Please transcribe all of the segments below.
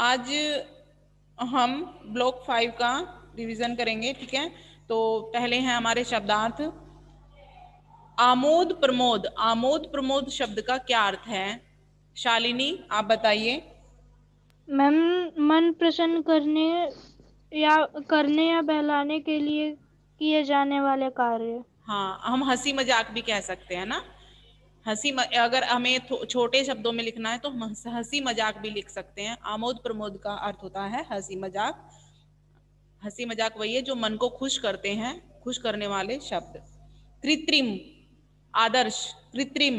आज हम ब्लॉक 5 का रिवीजन करेंगे, ठीक है। तो पहले हैं हमारे शब्दार्थ। आमोद प्रमोद, आमोद प्रमोद शब्द का क्या अर्थ है? शालिनी आप बताइए। मैम, मन प्रसन्न करने या बहलाने के लिए किए जाने वाले कार्य। हाँ, हम हंसी मजाक भी कह सकते हैं ना। अगर हमें छोटे शब्दों में लिखना है तो हम हंसी मजाक भी लिख सकते हैं। आमोद प्रमोद का अर्थ होता है हंसी मजाक। हंसी मजाक वही है जो मन को खुश करते हैं, खुश करने वाले शब्द। कृत्रिम, आदर्श, कृत्रिम।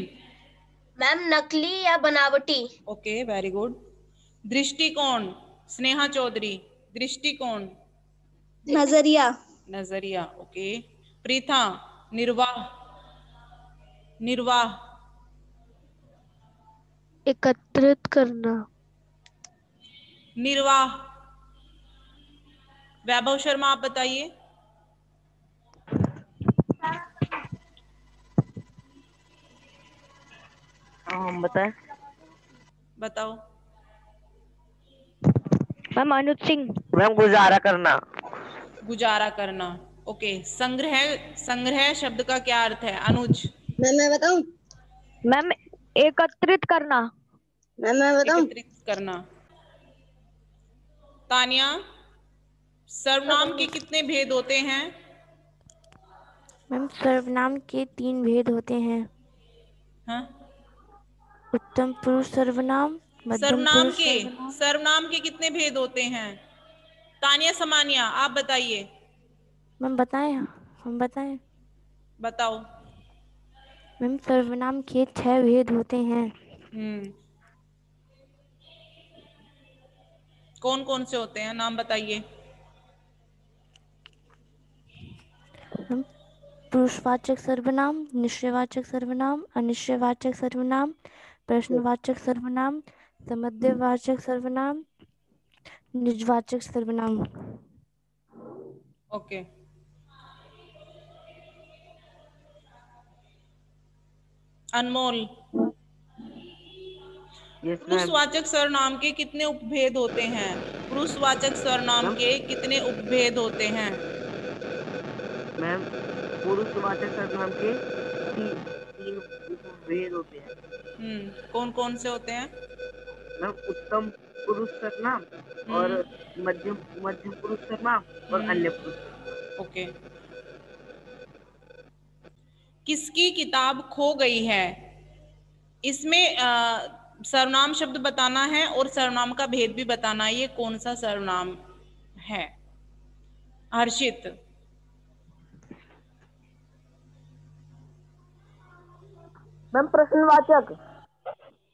मैम, नकली या बनावटी। Okay, very good. दृष्टिकोण, स्नेहा चौधरी, दृष्टिकोण। नजरिया। नजरिया, ओके। प्रीथा, निर्वाह, निर्वाह। एकत्रित करना। निर्वाह। वैभव शर्मा आप बताइए। हम बताएं। बताओ। मैम अनुज सिंह। मैम गुजारा करना। गुजारा करना, ओके। संग्रह, संग्रह शब्द का क्या अर्थ है? अनुज। मैं बताऊं। मैम एकत्रित करना। मैं बताऊं। एकत्रित करना। तानिया, सर्वनाम के कितने भेद होते हैं? मैम सर्वनाम के 3 भेद होते हैं। हाँ? उत्तम पुरुष सर्वनाम, मध्यम सर्वनाम पुरुष के, सर्वनाम। सर्वनाम के कितने भेद होते हैं? तानिया समानिया आप बताइए। मैम बताएं, हम बताएं। बताओ। मैम सर्वनाम के 6 भेद होते हैं। कौन कौन से होते हैं, नाम बताइए। मैम पुरुषवाचक सर्वनाम, निश्चयवाचक सर्वनाम, अनिश्चयवाचक सर्वनाम, प्रश्नवाचक सर्वनाम, समुच्चयवाचक सर्वनाम, निजवाचक सर्वनाम। ओके। अनमोल, पुरुषवाचक सर्वनाम के कितने उपभेद होते हैं? पुरुषवाचक सर्वनाम के कितने उपभेद होते हैं? मैम पुरुषवाचक सर्वनाम के तीन उपभेद होते हैं। कौन कौन से होते हैं? मैम उत्तम पुरुष सर्वनाम और मध्यम मध्यम पुरुष सर्वनाम और अन्य पुरुष सर्वनाम। ओके। किसकी किताब खो गई है? इसमें सर्वनाम शब्द बताना है और सर्वनाम का भेद भी बताना है। ये कौन सा सर्वनाम है? हर्षित। मैम प्रश्नवाचक।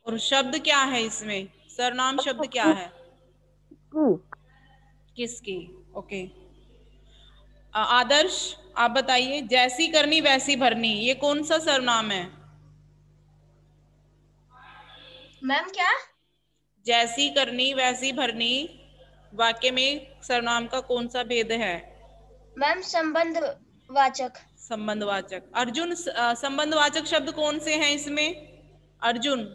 और शब्द क्या है इसमें? सर्वनाम शब्द क्या है? किसकी, ओके। आदर्श आप बताइए। जैसी करनी वैसी भरनी, ये कौन सा सर्वनाम है? मैम क्या? जैसी करनी वैसी भरनी वाक्य में सर्वनाम का कौन सा भेद है? मैम संबंधवाचक। संबंधवाचक। अर्जुन, संबंधवाचक शब्द कौन से हैं इसमें? अर्जुन।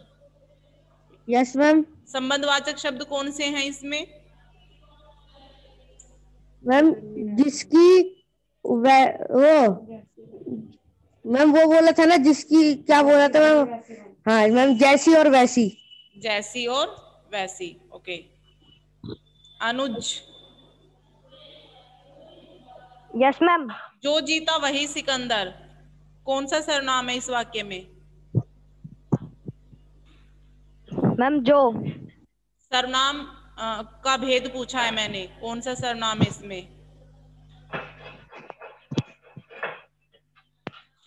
Yes ma'am. संबंधवाचक शब्द कौन से हैं इसमें? मैम जिसकी वो मैम वो बोला था ना, जिसकी क्या बोला था मैम? हाँ मैम, जैसी और वैसी। जैसी और वैसी, ओके। अनुज। Yes ma'am. जो जीता वही सिकंदर, कौन सा सर्वनाम है इस वाक्य में? मैम जो। सर्वनाम का भेद पूछा है मैंने, कौन सा सर्वनाम है इसमें?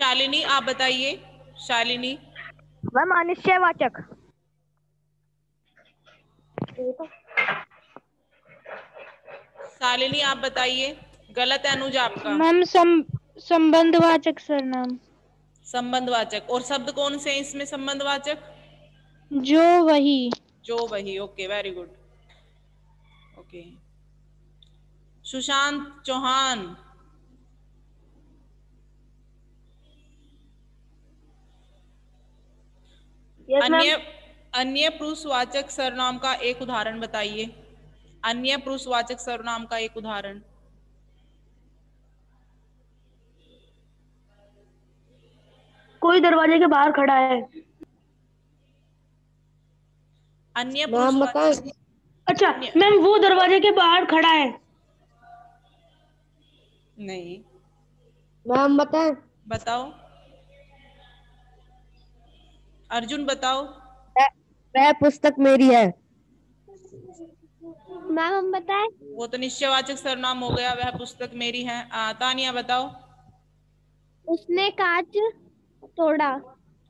शालिनी आप बताइए। शालिनी। मैम अनिश्चयवाचक। शालिनी आप बताइए। गलत है अनुज आपका। मैम संबंधवाचक सर्वनाम। संबंधवाचक। और शब्द कौन से हैं इसमें संबंधवाचक? जो वही। जो वही, okay, very good, okay. Sushant Chauhan. Yes ma'am. अन्य अन्य पुरुषवाचक सर्वनाम का एक उदाहरण बताइए। अन्य पुरुषवाचक सर्वनाम का एक उदाहरण। कोई दरवाजे के बाहर खड़ा है। अन्य मैम बताएं। पुरुषवाचक। अच्छा मैम, वो दरवाजे के बाहर खड़ा है। नहीं, मैम बताएं। बताओ अर्जुन, बताओ। वह पुस्तक मेरी है। मैम हम बताएं। वो तो निश्चयवाचक सर्वनाम हो गया, वह पुस्तक मेरी है। तानिया बताओ। उसने कांच तोड़ा।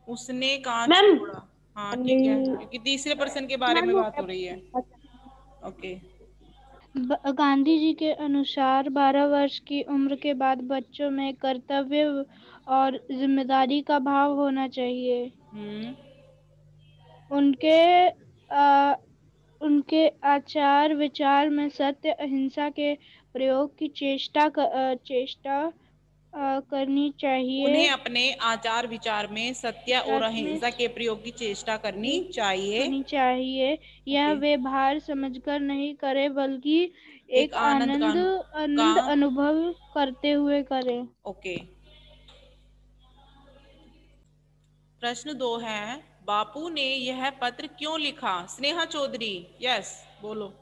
उसने कांच मैम तोड़ा। हाँ ठीक है, क्योंकि तीसरे पर्सन के बारे में बात हो रही है। ओके। गांधी जी के अनुसार 12 वर्ष की उम्र के बाद बच्चों में कर्तव्य और जिम्मेदारी का भाव होना चाहिए। उनके आचार विचार में सत्य अहिंसा के प्रयोग की चेष्टा करनी चाहिए। उन्हें अपने आचार विचार में सत्य और अहिंसा के प्रयोग की चेष्टा करनी चाहिए। यह ओके। वे भार समझकर नहीं करे, बल्कि एक आनंद आनंद अनुभव करते हुए करे। ओके। प्रश्न 2 है, बापू ने यह पत्र क्यों लिखा? स्नेहा चौधरी, यस बोलो।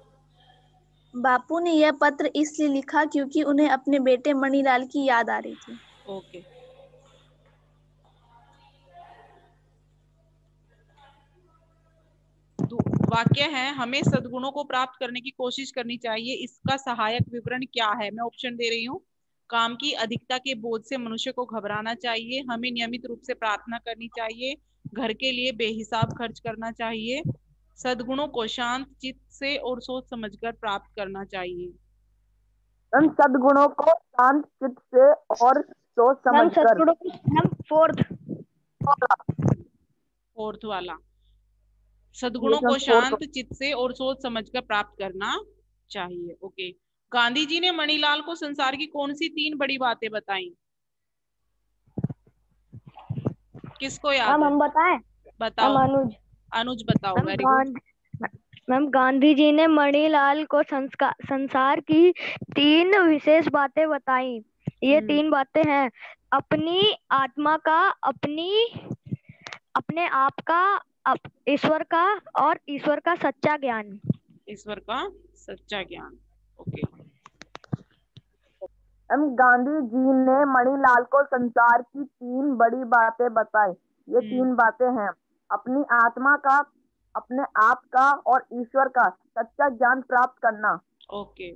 बापू ने यह पत्र इसलिए लिखा क्योंकि उन्हें अपने बेटे मणिलाल की याद आ रही थी। ओके। वाक्य है, हमें सद्गुणों को प्राप्त करने की कोशिश करनी चाहिए, इसका सहायक विवरण क्या है? मैं ऑप्शन दे रही हूँ। काम की अधिकता के बोझ से मनुष्य को घबराना चाहिए, हमें नियमित रूप से प्रार्थना करनी चाहिए, घर के लिए बेहिसाब खर्च करना चाहिए, सद्गुणों को शांत चित्त से और सोच समझकर प्राप्त करना चाहिए। हम सद्गुणों को शांत चित्त से और सोच समझकर। फोर्थ वाला, सद्गुणों को शांत चित्त से और सोच समझकर प्राप्त करना चाहिए। ओके। गांधी जी ने मणिलाल को संसार की कौन सी 3 बड़ी बातें बताई? किसको याद है? हम बताएं। बताओ। अनुज। अनुज बताओ। Very good. Ma'am Gandhi ji ने मणिलाल को संसार की 3 विशेष बातें बताई। ये 3 बातें हैं, अपनी आत्मा का, अपने आप का, ईश्वर का, और ईश्वर का सच्चा ज्ञान। ईश्वर का सच्चा ज्ञान। ओके। हम गांधी जी ने मणिलाल को संसार की 3 बड़ी बातें बताई। ये 3 बातें हैं, अपनी आत्मा का, अपने आप का और ईश्वर का सच्चा ज्ञान प्राप्त करना। ओके।